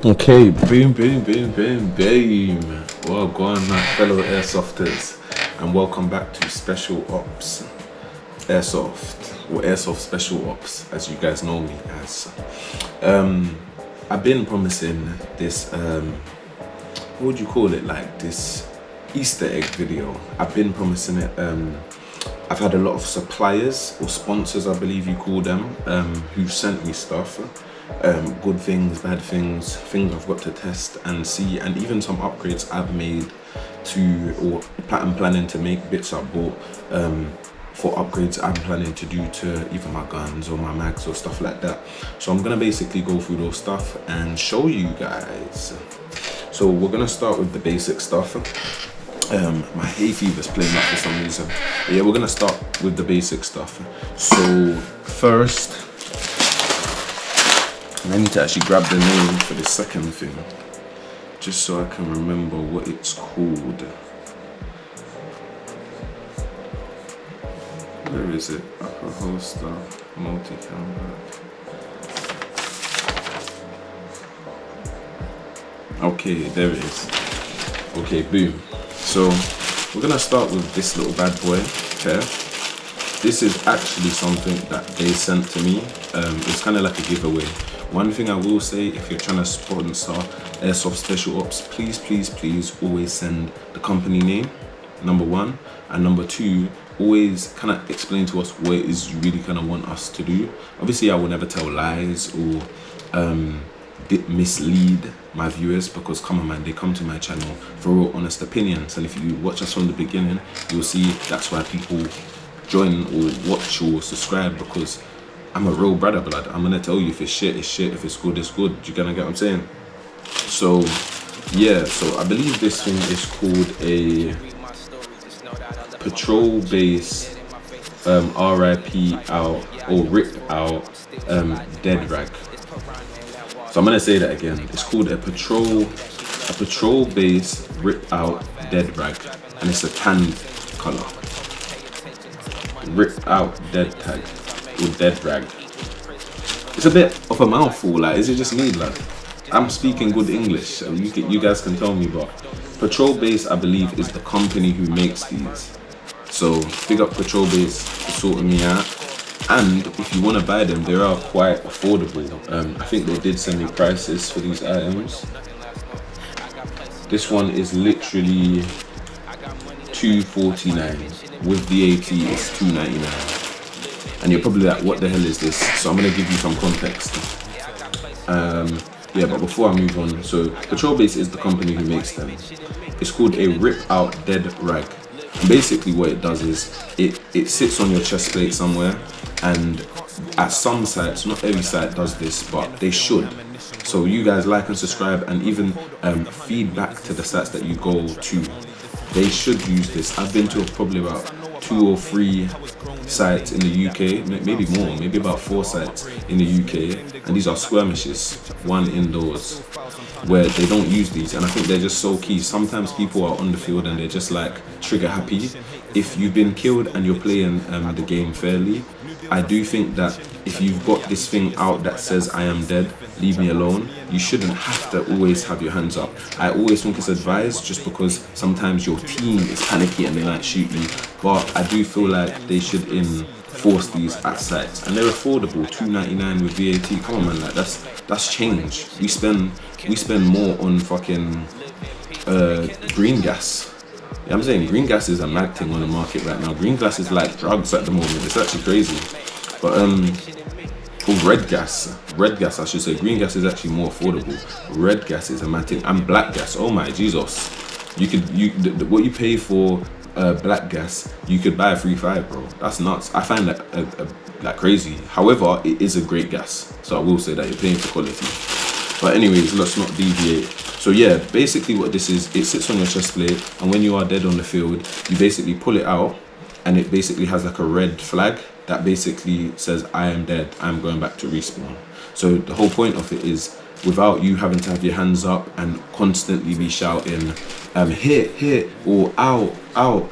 Okay, boom, boom, boom, boom, boom. Well, go on, my fellow airsofters, and welcome back to Special Ops Airsoft, or Airsoft Special Ops, as you guys know me as. I've been promising this, what would you call it, like this Easter egg video. I've been promising it. I've had a lot of suppliers or sponsors, I believe you call them, who sent me stuff. Good things, bad things, things I've got to test and see, and even some upgrades I've made to, or I'm planning to make, bits I bought for upgrades I'm planning to do to either my guns or my mags or stuff like that. So I'm gonna basically go through those stuff and show you guys. So we're gonna start with the basic stuff. My hay fever's playing up for some reason. But yeah, we're gonna start with the basic stuff. So first, I need to actually grab the name for the second thing, just so I can remember what it's called. Where is it? Upper holster, multi-camera. Okay, there it is. Okay, boom. So we're gonna start with this little bad boy here. This is actually something that they sent to me. It's kind of like a giveaway. One thing I will say, if you're trying to sponsor Airsoft Special Ops, please, please, please always send the company name, number one, and number two, always kind of explain to us what it is you really kind of want us to do. Obviously, I will never tell lies or mislead my viewers, because come on man, they come to my channel for real honest opinions, and if you watch us from the beginning, you'll see that's why people join or watch or subscribe, because I'm a real brother blood. I'm gonna tell you if it's shit, it's shit. If it's good, it's good. You gonna get what I'm saying? So yeah, so I believe this thing is called a patrol base RIP out or rip out dead rag. So I'm gonna say that again. It's called a patrol base rip out dead rag, and it's a tan color. Rip out dead tag. Or dead rag. It's a bit of a mouthful, like, is it just me, like? I'm speaking good English, so you guys can tell me, but Patrol Base, I believe, is the company who makes these. So big up Patrol Base for sorting me out, and if you want to buy them, they are quite affordable. I think they did send me prices for these items. This one is literally $249, with VAT it's $299. And you're probably like, what the hell is this? So I'm gonna give you some context. Yeah, but before I move on, so Patrol Base is the company who makes them. It's called a rip out dead rag. And basically what it does is, it sits on your chest plate somewhere, and at some sites, not every site does this, but they should. So you guys like and subscribe, and even feedback to the sites that you go to. They should use this. I've been to probably about 2 or 3 sites in the UK, maybe more, maybe about 4 sites in the UK, and these are skirmishes, one indoors, where they don't use these, and I think they're just so key. Sometimes people are on the field and they're just like trigger happy. If you've been killed and you're playing the game fairly, I do think that if you've got this thing out that says I am dead, leave me alone, you shouldn't have to always have your hands up. I always think it's advised, just because sometimes your team is panicky and they might shoot you, but I do feel like they should enforce these at sites, and they're affordable. $299 with VAT. Come on man, like that's change. We spend more on fucking green gas. Yeah, I'm saying green gas is a mad thing on the market right now. Green gas is like drugs at the moment. It's actually crazy. But red gas I should say. Green gas is actually more affordable. Red gas is a mad thing, and black gas, oh my Jesus, what you pay for black gas, you could buy a 3.5, bro. That's nuts. I find that like crazy. However, it is a great gas, so I will say that you're paying for quality. But anyways, let's not deviate. So yeah, basically what this is, it sits on your chest plate, and when you are dead on the field, you basically pull it out, and it basically has like a red flag that basically says I am dead, I'm going back to respawn. So the whole point of it is, without you having to have your hands up and constantly be shouting hit or out,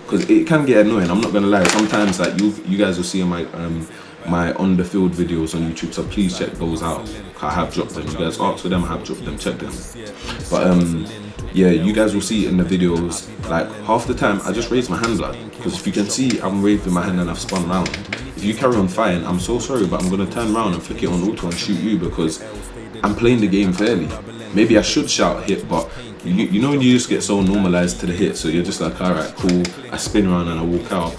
because it can get annoying. I'm not gonna lie, sometimes like you guys will see on my on the field videos on YouTube, so please check those out, I have dropped them. You guys asked for them, I have dropped them, check them. But yeah, you guys will see in the videos, like half the time I just raise my hand, like, because if you can see I'm waving my hand and I've spun around. If you carry on fighting, I'm so sorry, but I'm gonna turn around and flick it on auto and shoot you because I'm playing the game fairly. Maybe I should shout hit, but you know when you just get so normalized to the hit, so you're just like, alright, cool, I spin around and I walk out.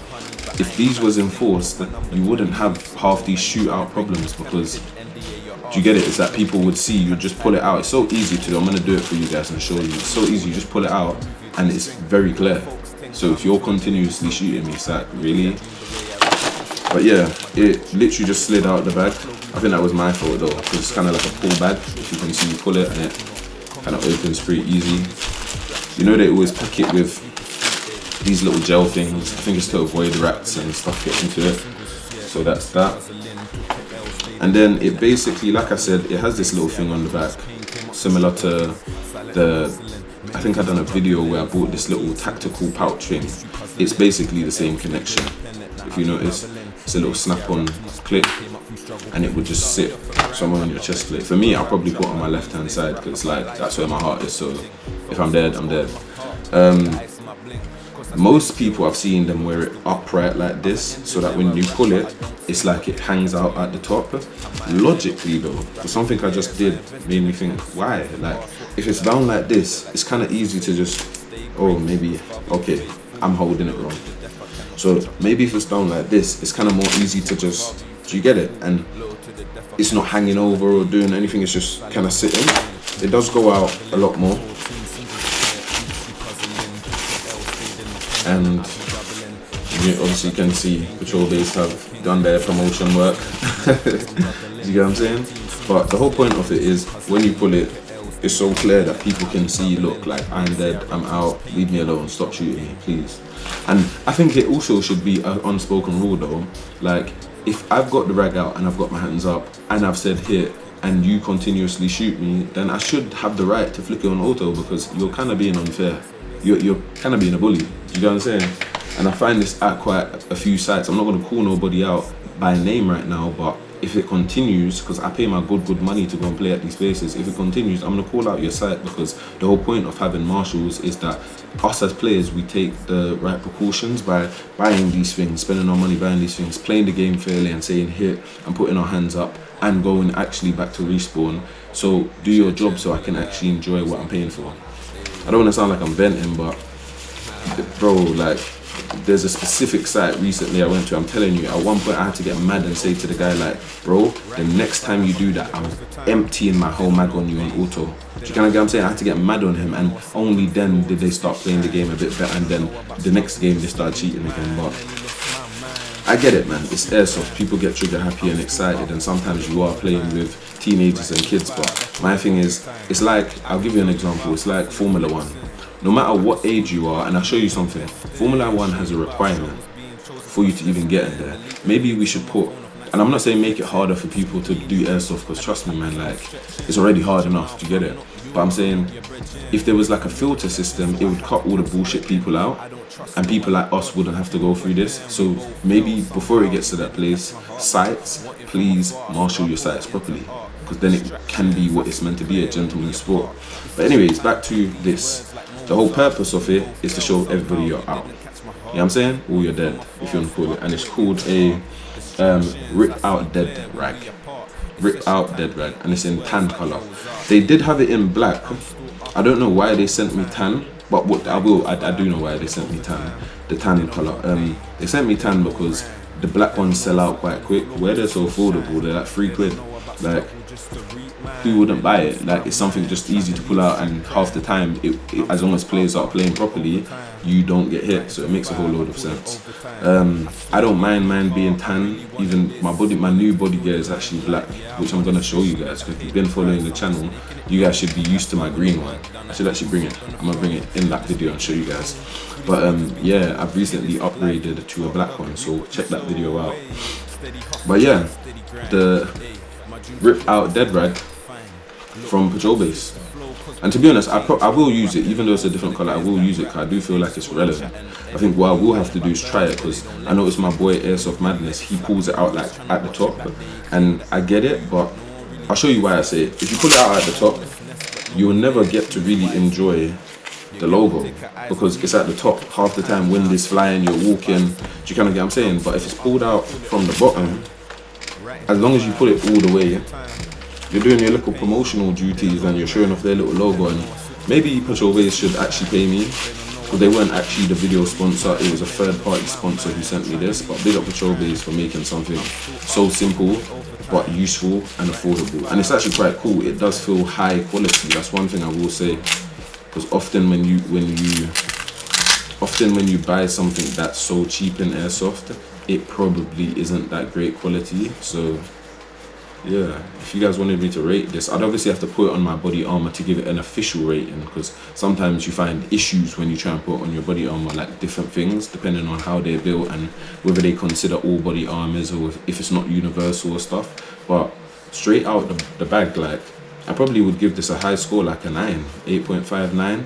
If these was enforced, you wouldn't have half these shootout problems, because, do you get it? It's that people would see you just pull it out. It's so easy to do. I'm gonna do it for you guys and show you. It's so easy, you just pull it out and it's very clear. So if you're continuously shooting me, it's like, really? But yeah, it literally just slid out the bag. I think that was my fault though, because it's kind of like a pull bag. If you can see, you pull it and it kind of opens pretty easy. You know they always pack it with these little gel things. I think it's to avoid rats and stuff getting into it. So that's that. And then it basically, like I said, it has this little thing on the back, similar to I think I done a video where I bought this little tactical pouch thing. It's basically the same connection. If you notice, it's a little snap-on clip, and it would just sit somewhere on your chest plate. For me, I'll probably put it on my left-hand side because it's like that's where my heart is. So if I'm dead, I'm dead. Most people, I've seen them wear it upright like this, so that when you pull it, it's like it hangs out at the top. Logically though, for something I just did, made me think, why? Like, if it's down like this, it's kind of easy to just, oh, maybe, okay, I'm holding it wrong. So maybe if it's down like this, it's kind of more easy to just, do you get it? And it's not hanging over or doing anything, it's just kind of sitting. It does go out a lot more. And you obviously can see Patrol Base have done their promotion work. You get what I'm saying? But the whole point of it is, when you pull it, it's so clear that people can see, look, like, I'm dead, I'm out, leave me alone, stop shooting me, please. And I think it also should be an unspoken rule though, like, if I've got the rag out and I've got my hands up and I've said hit and you continuously shoot me, then I should have the right to flick it on auto, because you're kind of being unfair. You're kind of being a bully, you know what I'm saying? And I find this at quite a few sites. I'm not going to call nobody out by name right now, but if it continues, because I pay my good money to go and play at these places, if it continues, I'm going to call out your site, because the whole point of having marshals is that us as players, we take the right precautions by buying these things, spending our money buying these things, playing the game fairly and saying hit and putting our hands up and going actually back to respawn. So do your job so I can actually enjoy what I'm paying for. I don't want to sound like I'm venting, but bro, like, there's a specific site recently I went to, I'm telling you, at one point I had to get mad and say to the guy, like, bro, the next time you do that, I'm emptying my whole mag on you on auto. Do you kind of get what I'm saying? I had to get mad on him, and only then did they start playing the game a bit better, and then the next game they started cheating again. But I get it, man, it's airsoft, people get trigger happy and excited, and sometimes you are playing with teenagers and kids, but my thing is, it's like, I'll give you an example, it's like Formula 1. No matter what age you are, and I'll show you something, Formula 1 has a requirement for you to even get in there. Maybe we should put, and I'm not saying make it harder for people to do airsoft, because trust me, man, like, it's already hard enough to get it. But I'm saying, if there was like a filter system, it would cut all the bullshit people out, and people like us wouldn't have to go through this. So maybe before it gets to that place, sites, please marshal your sites properly, because then it can be what it's meant to be, a gentleman's sport. But anyways, back to this. The whole purpose of it is to show everybody you're out. You know what I'm saying? Or you're dead, if you want to call it. And it's called a rip out dead rag. Rip out dead rag, and it's in tan color. They did have it in black. I don't know why they sent me tan, but what I do know why they sent me tan. The tan color. They sent me tan because the black ones sell out quite quick. Where they're so affordable, they're like £3. Like, who wouldn't buy it? Like, it's something just easy to pull out, and half the time, as long as players are playing properly, you don't get hit, so it makes a whole load of sense. I don't mind mine being tan. Even my new body gear is actually black, which I'm gonna show you guys, because if you've been following the channel, you guys should be used to my green one. I should actually bring it. I'm gonna bring it in that video and show you guys. But yeah, I've recently upgraded to a black one, so check that video out. But yeah, the rip out dead rag from Patrol Base. And to be honest, I will use it, even though it's a different colour. I will use it because I do feel like it's relevant. I think what I will have to do is try it, because I noticed my boy Airsoft Madness, he pulls it out like at the top, and I get it, but I'll show you why I say it. If you pull it out at the top, you will never get to really enjoy the logo because it's at the top. Half the time wind is flying, you're walking. Do you kind of get what I'm saying? But if it's pulled out from the bottom, as long as you put it all the way, you're doing your little promotional duties and you're showing off their little logo. And maybe Patrol Base should actually pay me, because they weren't actually the video sponsor, it was a third party sponsor who sent me this. But big up Patrol Base for making something so simple but useful and affordable. And it's actually quite cool. It does feel high quality. That's one thing I will say, because often when you buy something that's so cheap in Airsoft, it probably isn't that great quality. So yeah, if you guys wanted me to rate this, I'd obviously have to put it on my body armor to give it an official rating, because sometimes you find issues when you try and put on your body armor, like different things depending on how they're built and whether they consider all body armors or if it's not universal or stuff. But straight out the bag, like, I probably would give this a high score, like a 9, 8.59,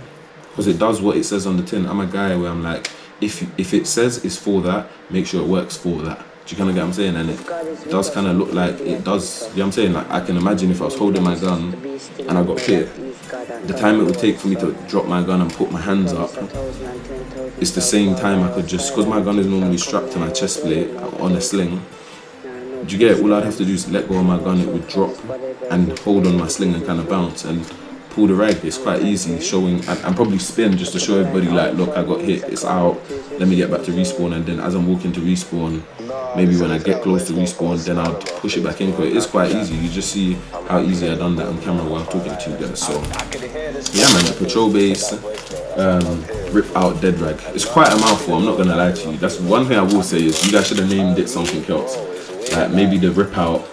because it does what it says on the tin. I'm a guy where I'm like, if it says it's for that, make sure it works for that. Do you kind of get what I'm saying? And it does kind of look like it does. You know what I'm saying? Like, I can imagine if I was holding my gun and I got hit, the time it would take for me to drop my gun and put my hands up, it's the same time I could just, because my gun is normally strapped to my chest plate on a sling. Do you get it? All I'd have to do is let go of my gun, it would drop and hold on my sling and kind of bounce and pull the rag. It's quite easy, showing, and probably spin just to show everybody, like, look, I got hit, it's out, let me get back to respawn. And then as I'm walking to respawn, maybe when I get close to respawn, then I'll push it back in. It is quite easy. You just see how easy I done that on camera while I'm talking to you guys. So yeah, man, the Patrol Base rip out dead rag. It's quite a mouthful, I'm not gonna lie to you. That's one thing I will say, is you guys should have named it something else, like maybe the rip out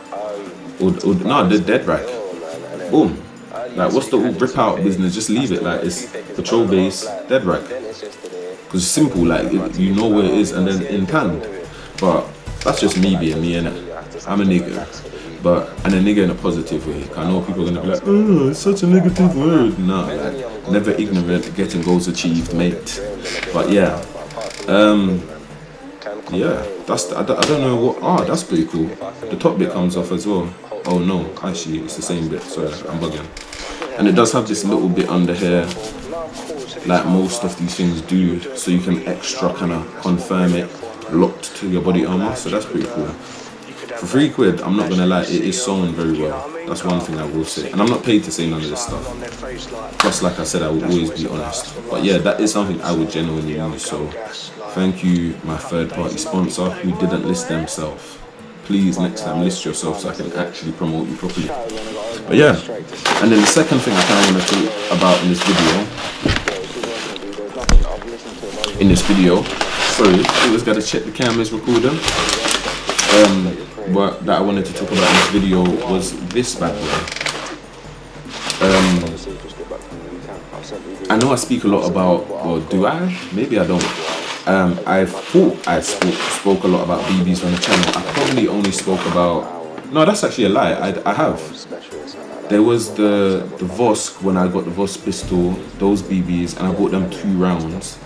or no, the dead rag. Boom. Like, what's the rip out business? Just leave it like it's Patrol Base dead rag, because it's simple, like you know where it is and then in hand. But that's just me being me, innit? I'm a nigga, and a nigga in a positive way. I know people are gonna be like, oh, it's such a negative word. Nah, like, never ignorant, getting goals achieved, mate. But yeah, yeah, that's, I don't know what, that's pretty cool. The top bit comes off as well. Oh no, actually it's the same bit, sorry, I'm bugging. And it does have this little bit under here, like most of these things do, so you can extra kind of confirm it locked to your body armor. So that's pretty cool. For £3, I'm not gonna lie, it is sewn very well. That's one thing I will say, and I'm not paid to say none of this stuff. Plus, like I said, I will always be honest. But yeah, that is something I would genuinely use. So thank you, my third-party sponsor who didn't list themselves. Please next time list yourself so I can actually promote you properly. But yeah, and then the second thing I kind of want to talk about in this video, sorry, always got to check the camera's recording. What that I wanted to talk about in this video was this bad boy. I know I speak a lot about, or do I? Maybe I don't. I thought I spoke a lot about BBs on the channel. I probably only spoke about, no, that's actually a lie. I have. There was the Vosk, when I got the Vosk pistol, those BBs, and I bought them 2 rounds.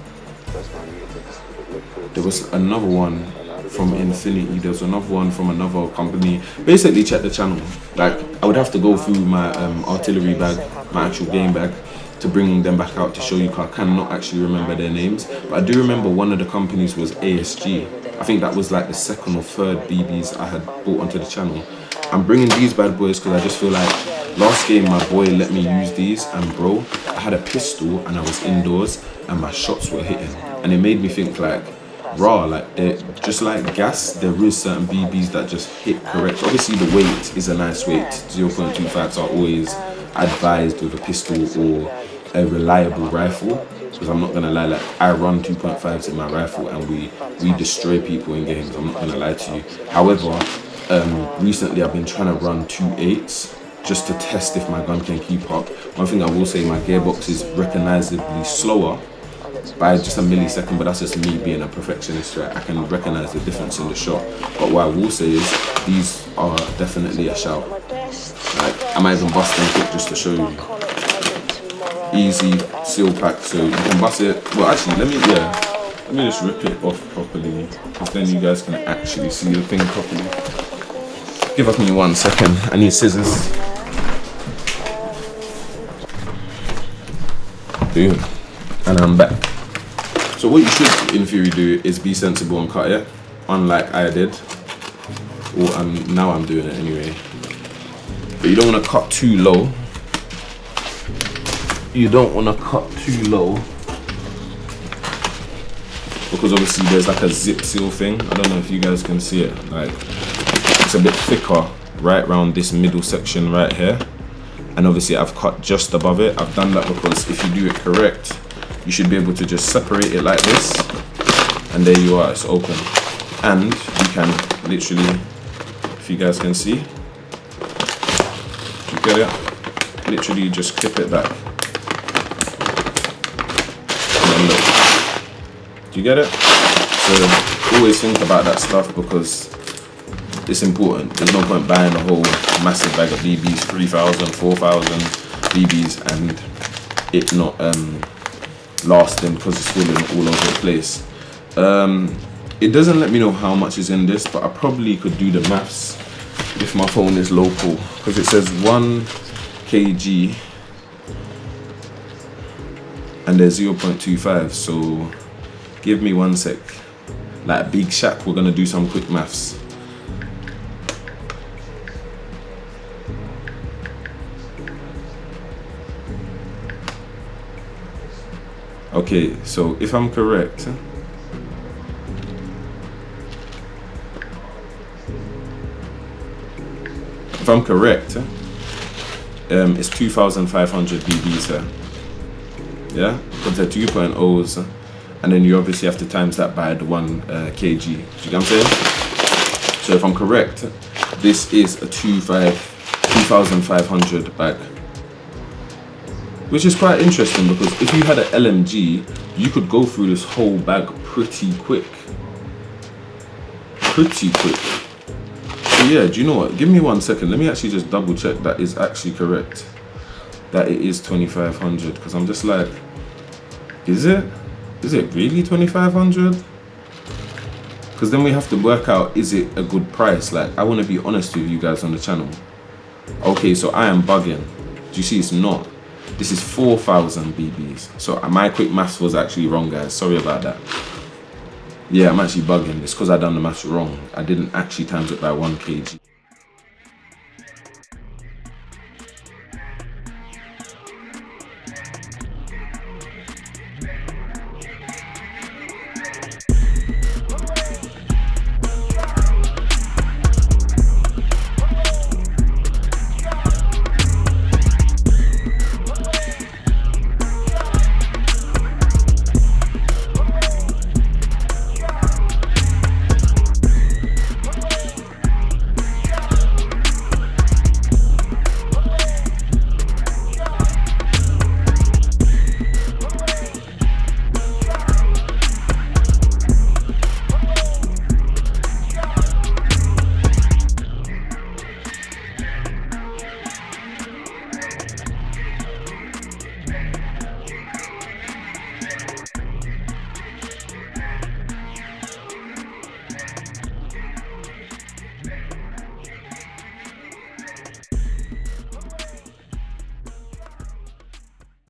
There was another one from Infinity, there was another one from another company. Basically check the channel. Like, I would have to go through my artillery bag, my actual game bag, to bring them back out to show you, because I cannot actually remember their names. But I do remember one of the companies was ASG. I think that was like the 2nd or 3rd BBs I had brought onto the channel. I'm bringing these bad boys because I just feel like last game my boy let me use these, and bro, I had a pistol and I was indoors and my shots were hitting, and it made me think like, raw, like, they're just like gas, there is certain BBs that just hit correct. Obviously the weight is a nice weight, 0.25s are always advised with a pistol or a reliable rifle, because I'm not gonna lie, like, I run 2.5s in my rifle and we destroy people in games, I'm not gonna lie to you. However, recently I've been trying to run 2.8s just to test if my gun can keep up. One thing I will say, my gearbox is recognizably slower by just a millisecond, but that's just me being a perfectionist, right? I can recognize the difference in the shot. But what I will say is these are definitely a shout. Like, I might even bust them quick just to show you. Easy seal pack, so you can bust it. Well, actually, let me just rip it off properly, because then you guys can actually see the thing properly. Give me 1 second, I need scissors. Boom. And I'm back. So what you should in theory do is be sensible and cut it, unlike I did. Or now I'm doing it anyway. But you don't want to cut too low. You don't want to cut too low, because obviously there's like a zip seal thing. I don't know if you guys can see it. Like, it's a bit thicker right around this middle section right here. And obviously I've cut just above it. I've done that because if you do it correct, you should be able to just separate it like this. And there you are, it's open. And you can literally, if you guys can see, you get it? Literally just clip it back. And then look. Do you get it? So always think about that stuff because it's important. There's no point buying a whole massive bag of BBs, 3,000, 4,000 BBs, and it not lasting because it's falling all over the place. It doesn't let me know how much is in this, but I probably could do the maths if my phone is local, because it says 1 kg and there's 0.25. So give me 1 sec. Like Big Shaq, we're gonna do some quick maths. Okay, so if I'm correct, it's 2,500 BBs here. Yeah, because they're 2.0s, and then you obviously have to times that by the 1 kg. Do you get what I'm saying? So if I'm correct, this is a 2,500 bag. Which is quite interesting, because if you had an LMG, you could go through this whole bag pretty quick. So yeah, do you know what? Give me 1 second. Let me actually just double check that is actually correct. That it is 2,500, because I'm just like, is it? Is it really 2,500? Because then we have to work out, is it a good price? Like, I want to be honest with you guys on the channel. Okay, so I am bugging. Do you see it's not? This is 4,000 BBs. So my quick maths was actually wrong, guys. Sorry about that. Yeah, I'm actually bugging. It's because I done the maths wrong. I didn't actually times it by 1 kg.